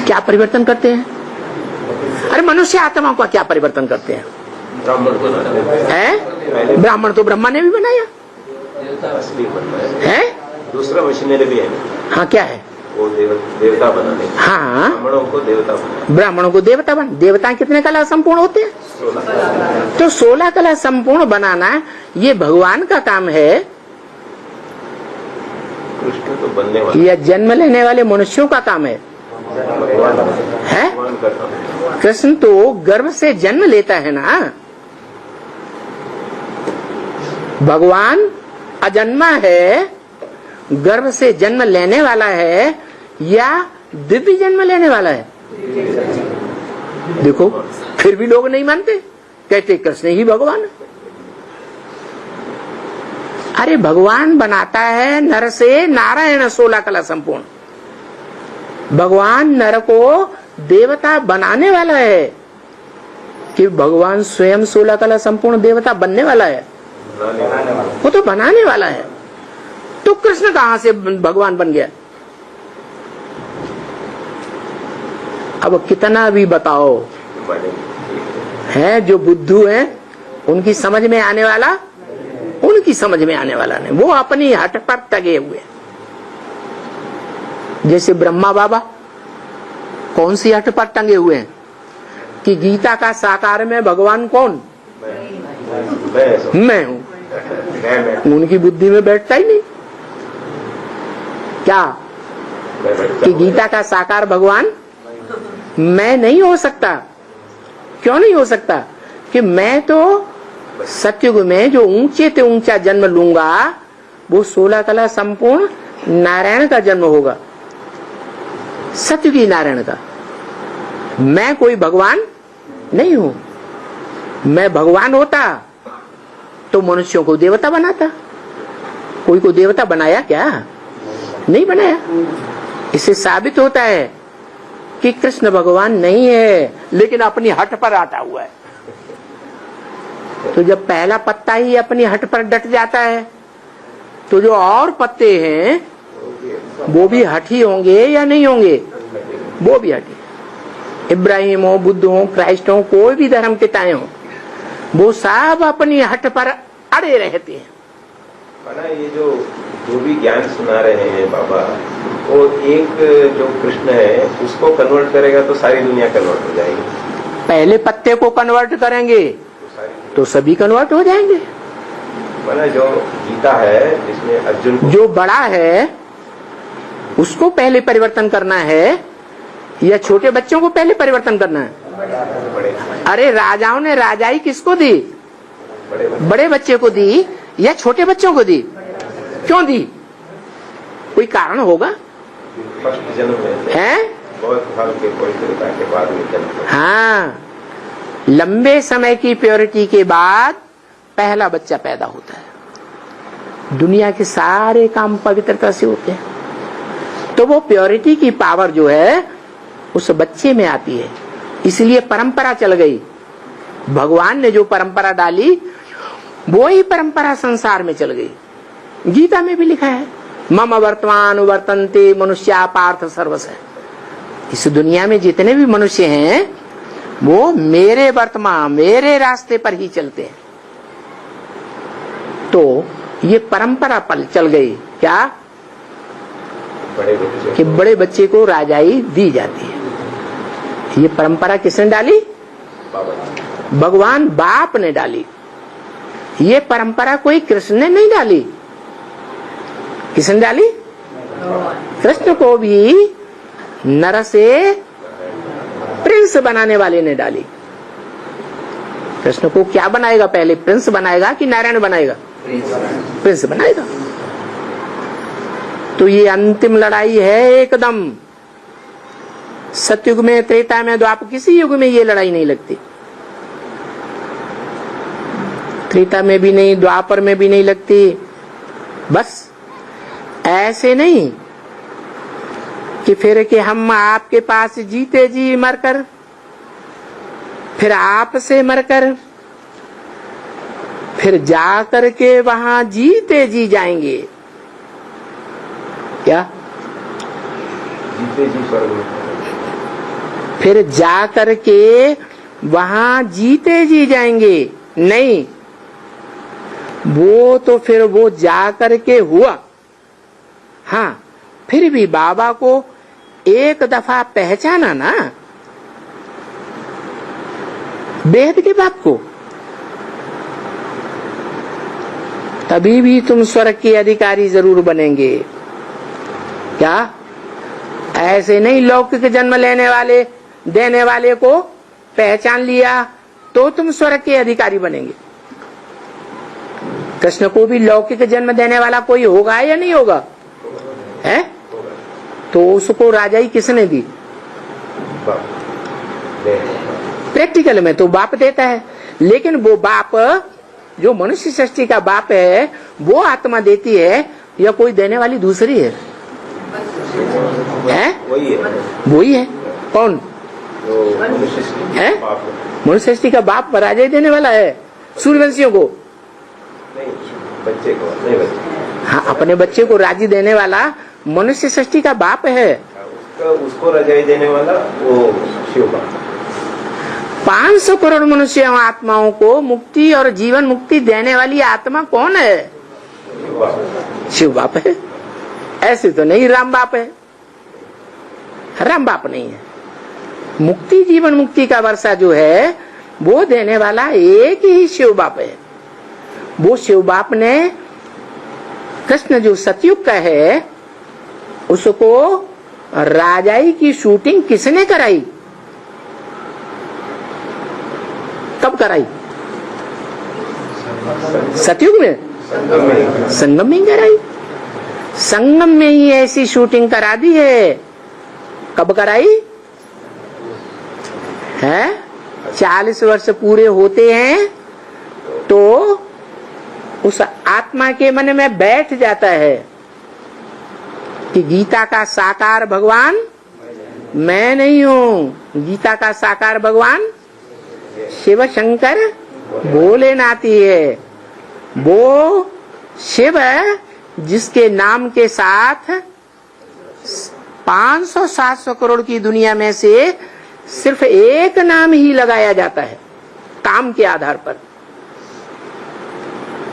क्या परिवर्तन करते हैं? अरे मनुष्य आत्मा का क्या परिवर्तन करते हैं? ब्राह्मण तो ब्रह्मा ने भी बनाया है। दूसरा मशीनरी भी है। हाँ क्या है? वो देवता बनाने, हाँ, ब्राह्मणों को देवता बनाने। ब्राह्मणों को देवता बन, देवता कितने कला संपूर्ण होते हैं? 16 तो 16 कला संपूर्ण बनाना ये भगवान का काम है कृष्ण तो बनने वाले, या जन्म लेने वाले मनुष्यों का काम है? भगवान का काम है। कृष्ण तो गर्भ से जन्म लेता है ना। भगवान अजन्मा है, गर्भ से जन्म लेने वाला है या दिव्य जन्म लेने वाला है? देखो, फिर भी लोग नहीं मानते, कहते कृष्ण ही भगवान है। अरे भगवान बनाता है नर से नारायण 16 कला संपूर्ण। भगवान नर को देवता बनाने वाला है कि भगवान स्वयं 16 कला संपूर्ण देवता बनने वाला है? वो तो बनाने वाला है। तो कृष्ण कहां से भगवान बन गया? अब कितना भी बताओ, है जो बुद्धू है उनकी समझ में आने वाला, उनकी समझ में आने वाला नहीं। वो अपनी हट पर टगे हुए। जैसे ब्रह्मा बाबा कौन सी हट पर टंगे हुए हैं कि गीता का साकार में भगवान कौन? मैं हूं। उनकी बुद्धि में बैठता ही नहीं क्या कि गीता का साकार भगवान मैं नहीं हो सकता? क्यों नहीं हो सकता? कि मैं तो सत्युग में जो ऊंचे से ऊंचा जन्म लूंगा वो 16 कला संपूर्ण नारायण का जन्म होगा, सत्युगी नारायण का। मैं कोई भगवान नहीं हूं। मैं भगवान होता तो मनुष्यों को देवता बनाता। कोई को देवता बनाया क्या? नहीं बनाया। इससे साबित होता है कि कृष्ण भगवान नहीं है, लेकिन अपनी हट पर आता हुआ है। तो जब पहला पत्ता ही अपनी हट पर डट जाता है तो जो और पत्ते हैं वो भी हठी होंगे या नहीं होंगे? वो भी हठी। इब्राहिम हो, बुद्ध हो, क्राइस्ट हो, कोई भी धर्म पिताएं हो, वो सब अपनी हट पर अड़े रहते हैं। ये जो भी ज्ञान सुना रहे हैं बाबा, वो एक जो कृष्ण है उसको कन्वर्ट करेगा तो सारी दुनिया कन्वर्ट हो जाएगी। पहले पत्ते को कन्वर्ट करेंगे तो सभी कन्वर्ट हो जाएंगे। जो गीता है जिसमें अर्जुन जो बड़ा है उसको पहले परिवर्तन करना है या छोटे बच्चों को पहले परिवर्तन करना है? अरे राजाओं ने राजाई किसको दी? बड़े बच्चे को दी या छोटे बच्चों को दी? क्यों दी? कोई कारण होगा? फर्स्ट जन्म में है बहुत साल के पवित्रता के बाद में जन्म। हाँ, लंबे समय की प्योरिटी के बाद पहला बच्चा पैदा होता है। दुनिया के सारे काम पवित्रता से होते हैं। तो वो प्योरिटी की पावर जो है उस बच्चे में आती है। इसलिए परंपरा चल गई। भगवान ने जो परंपरा डाली वो ही परंपरा संसार में चल गई। गीता में भी लिखा है मम वर्तमान वर्तन्ते मनुष्या पार्थ सर्वस्य। इस दुनिया में जितने भी मनुष्य हैं वो मेरे वर्तमान, मेरे रास्ते पर ही चलते हैं। तो ये परंपरा पल चल गई क्या? कि बड़े बच्चे को राजाई दी जाती है। ये परंपरा किसने डाली? भगवान बाप ने डाली। ये परंपरा कोई कृष्ण ने नहीं डाली। किसने डाली? कृष्ण को भी नर से प्रिंस बनाने वाले ने डाली। कृष्ण को क्या बनाएगा? पहले प्रिंस बनाएगा कि नारायण बनाएगा? प्रिंस बनाएगा। तो ये अंतिम लड़ाई है एकदम। सतयुग में, त्रेता में, द्वापर, किसी युग में ये लड़ाई नहीं लगती। त्रेता में भी नहीं, द्वापर में भी नहीं लगती। बस ऐसे नहीं कि फिर कि हम आपके पास जीते जी मरकर, फिर आपसे मरकर, फिर जाकर के वहां जीते जी जाएंगे। क्या? जीते जी स्वर्ग में, फिर जाकर के वहां जीते जी जाएंगे? नहीं, वो तो फिर वो जाकर के हुआ। हाँ, फिर भी बाबा को एक दफा पहचाना ना, बेहद के बाप को, तभी भी तुम स्वर्ग के अधिकारी जरूर बनेंगे। क्या ऐसे नहीं लौकिक जन्म देने वाले को पहचान लिया तो तुम स्वर्ग के अधिकारी बनेंगे? कृष्ण को भी लौकिक जन्म देने वाला कोई होगा या नहीं होगा? है? तो उसको राजाई किसने दी? प्रैक्टिकल में तो बाप देता है, लेकिन वो बाप जो मनुष्य सृष्टि का बाप है वो आत्मा देती है या कोई देने वाली दूसरी है? वही है। कौन है? मनुष्य सृष्टि का बाप राजाई देने वाला है सूर्यवंशियों को? बच्चे को नहीं, बच्चे। हाँ, अपने बच्चे को राजी देने वाला मनुष्य सृष्टि का बाप है। उसको रजाई देने वाला वो शिव बाप। 500 करोड़ मनुष्य आत्माओं को मुक्ति और जीवन मुक्ति देने वाली आत्मा कौन है? शिव बाप है। ऐसे तो नहीं राम बाप है, राम बाप नहीं है। मुक्ति जीवन मुक्ति का वर्षा जो है वो देने वाला एक ही शिव बाप है। वो शिव बाप ने कृष्ण जो सतयुग का है उसको राजाई की शूटिंग किसने कराई? कब कराई? सतयुग में, संगम में कराई। संगम में ही ऐसी शूटिंग करा दी है। कब कराई है? 40 वर्ष पूरे होते हैं तो उस आत्मा के मन में बैठ जाता है कि गीता का साकार भगवान मैं नहीं हूँ, गीता का साकार भगवान शिव शंकर भोलेनाथ ही है। वो शिव जिसके नाम के साथ 500-700 करोड़ की दुनिया में से सिर्फ एक नाम ही लगाया जाता है काम के आधार पर।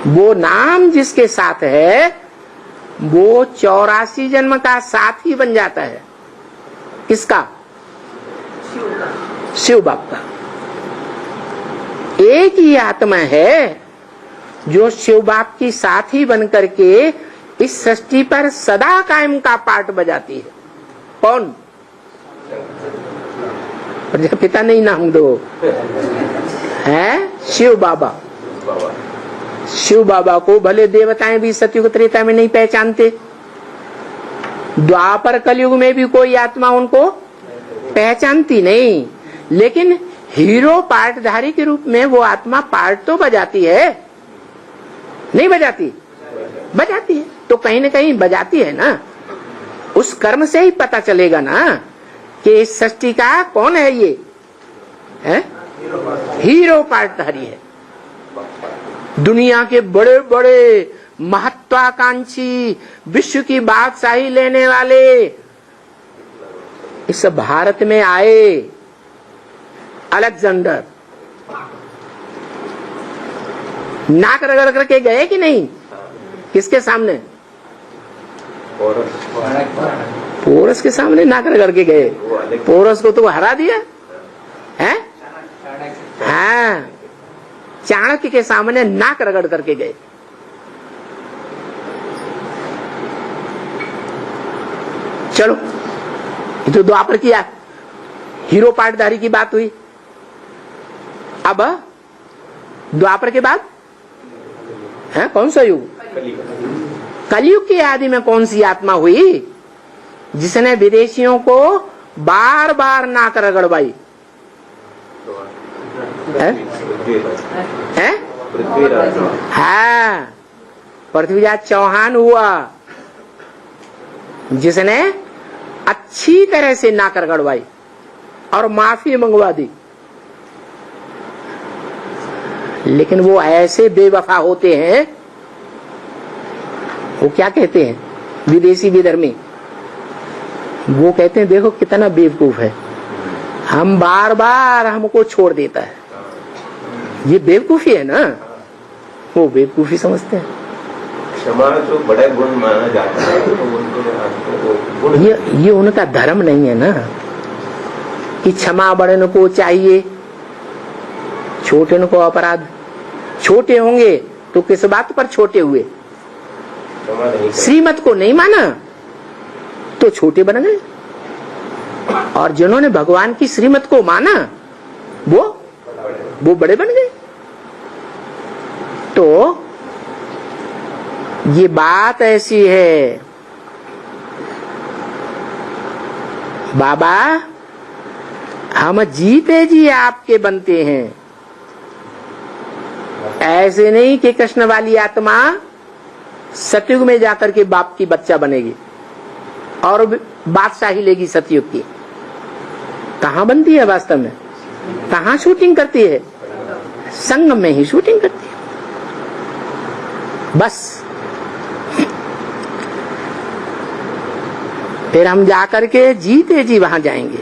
वो नाम जिसके साथ है वो 84 जन्म का साथी बन जाता है। किसका? शिव बाप का। एक ही आत्मा है जो शिव बाप की साथी बन करके इस सृष्टि पर सदा कायम का पार्ट बजाती है। कौन? प्रजापिता नहीं नाम दो, है शिव बाबा। शिव बाबा को भले देवताएं भी सतयुग त्रेता में नहीं पहचानते, द्वापर कलयुग में भी कोई आत्मा उनको पहचानती नहीं, लेकिन हीरो पार्टधारी के रूप में वो आत्मा पार्ट तो बजाती है। नहीं बजाती? बजाती है। तो कहीं न कहीं बजाती है ना। उस कर्म से ही पता चलेगा ना कि इस सृष्टि का कौन है। ये है हीरो पार्टधारी है। दुनिया के बड़े बड़े महत्वाकांक्षी विश्व की बादशाही लेने वाले इस भारत में आए। अलेक्जेंडर नाक रगड़ करके गए कि नहीं? किसके सामने? पोरस के सामने नाक रगड़ के गए। पोरस को तो हरा दिया है। हाँ, चाणक्य के सामने नाक रगड़ करके गए। चलो, ये तो द्वापर किया, हीरो पार्टधारी की बात हुई। अब द्वापर के बाद है कौन सा युग? कलयुग के आदि में कौन सी आत्मा हुई जिसने विदेशियों को बार बार नाक रगड़वाई? है? हाँ, पृथ्वीराज चौहान हुआ जिसने अच्छी तरह से नाक रगड़वाई और माफी मंगवा दी। लेकिन वो ऐसे बेवफा होते हैं, वो क्या कहते हैं विदेशी विधर्मी? वो कहते हैं देखो कितना बेवकूफ है, हम बार बार हमको छोड़ देता है। ये बेवकूफी है ना, वो बेवकूफी समझते हैं। क्षमा जो बड़ा गुण माना जाता है तो उनके गुण ये उनका धर्म नहीं है ना कि क्षमा बड़े को चाहिए, छोटे को अपराध। छोटे होंगे तो किस बात पर छोटे हुए? श्रीमत को नहीं माना तो छोटे बन गए, और जिन्होंने भगवान की श्रीमत को माना वो बड़े बन गए। तो ये बात ऐसी है बाबा, हम जीते जी आपके बनते हैं। ऐसे नहीं कि कृष्ण वाली आत्मा सतयुग में जाकर के बाप की बच्चा बनेगी और बादशाही लेगी सतयुग की। कहाँ बनती है वास्तव में? कहाँ शूटिंग करती है? संगम में ही शूटिंग करती है बस। फिर हम जाकर के जीते जी वहां जाएंगे।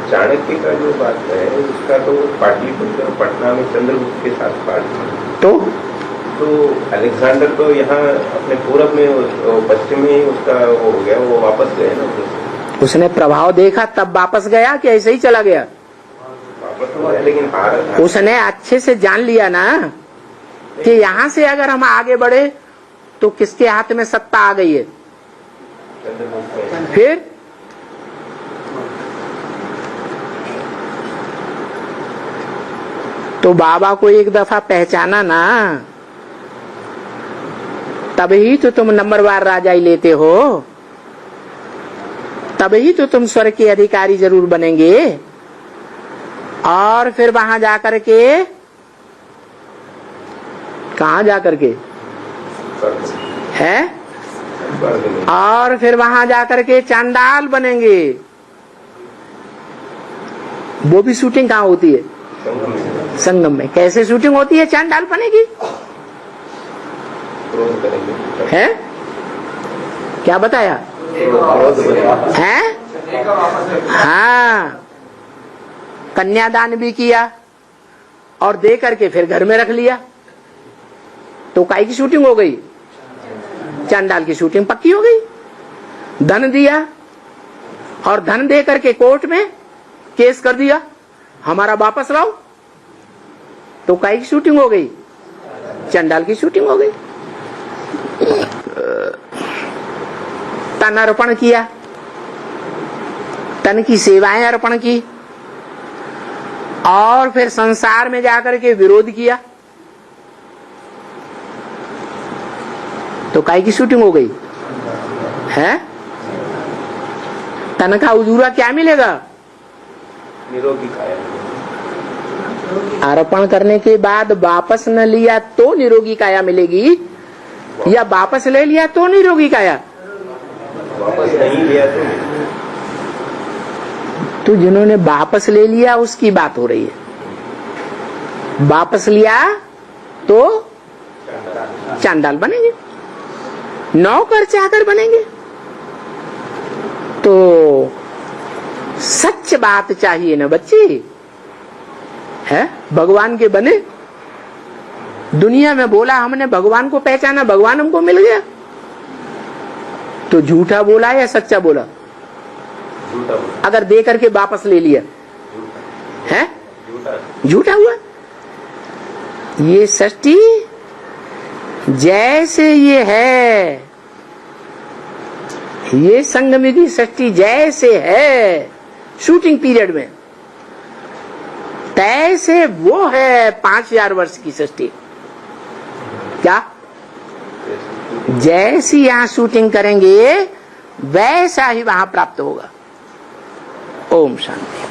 चाणक्य का जो बात है उसका तो पाटलिपुत्र पटना में चंद्रगुप्त के साथ पाठ तो अलेक्जेंडर तो यहाँ अपने पूरब में पश्चिम में ही उसका वो हो गया, वो वापस गए ना। उसने प्रभाव देखा तब वापस गया कि ऐसे ही चला गया? वापस तो गया, लेकिन उसने अच्छे से जान लिया ना कि यहाँ से अगर हम आगे बढ़े तो किसके हाथ में सत्ता आ गई है। फिर तो बाबा को एक दफा पहचाना ना, तभी तो तुम नंबरवार राजा ही लेते हो, तभी तो तुम स्वर्ग के अधिकारी जरूर बनेंगे। और फिर वहां जाकर के कहाँ जाकर के है, और फिर वहां जाकर के चांडाल बनेंगे। वो भी शूटिंग कहाँ होती है? संगम में। कैसे शूटिंग होती है चांडाल बनेगी? है क्या बताया है? हाँ, कन्यादान भी किया और दे करके फिर घर में रख लिया, तो काई की शूटिंग हो गई? चांडाल की शूटिंग पक्की हो गई। धन दिया और धन दे करके कोर्ट में केस कर दिया, हमारा वापस लाओ, तो काई की शूटिंग हो गई? चांडाल की शूटिंग हो गई। तन अर्पण किया, तन की सेवाएं अर्पण की, और फिर संसार में जाकर के विरोध किया, तो काई की शूटिंग हो गई है? तन का उजूरा क्या मिलेगा? निरोगी काया। अर्पण करने के बाद वापस न लिया तो निरोगी काया मिलेगी, या वापस ले लिया तो निरोगी काया? वापस नहीं लिया तो जिन्होंने वापस ले लिया उसकी बात हो रही है। वापस लिया तो चांडाल बनेंगे, नौकर चाकर बनेंगे। तो सच बात चाहिए ना बच्ची, है? भगवान के बने। दुनिया में बोला हमने भगवान को पहचाना, भगवान हमको मिल गया, तो झूठा बोला या सच्चा बोला? अगर दे करके वापस ले लिया है, झूठा हुआ। ये सृष्टि जैसे ये है, ये संगम सृष्टि जैसे है शूटिंग पीरियड में, तैसे वो है 5000 वर्ष की सृष्टि। क्या जैसी यहां शूटिंग करेंगे वैसा ही वहां प्राप्त होगा। ओम शांति।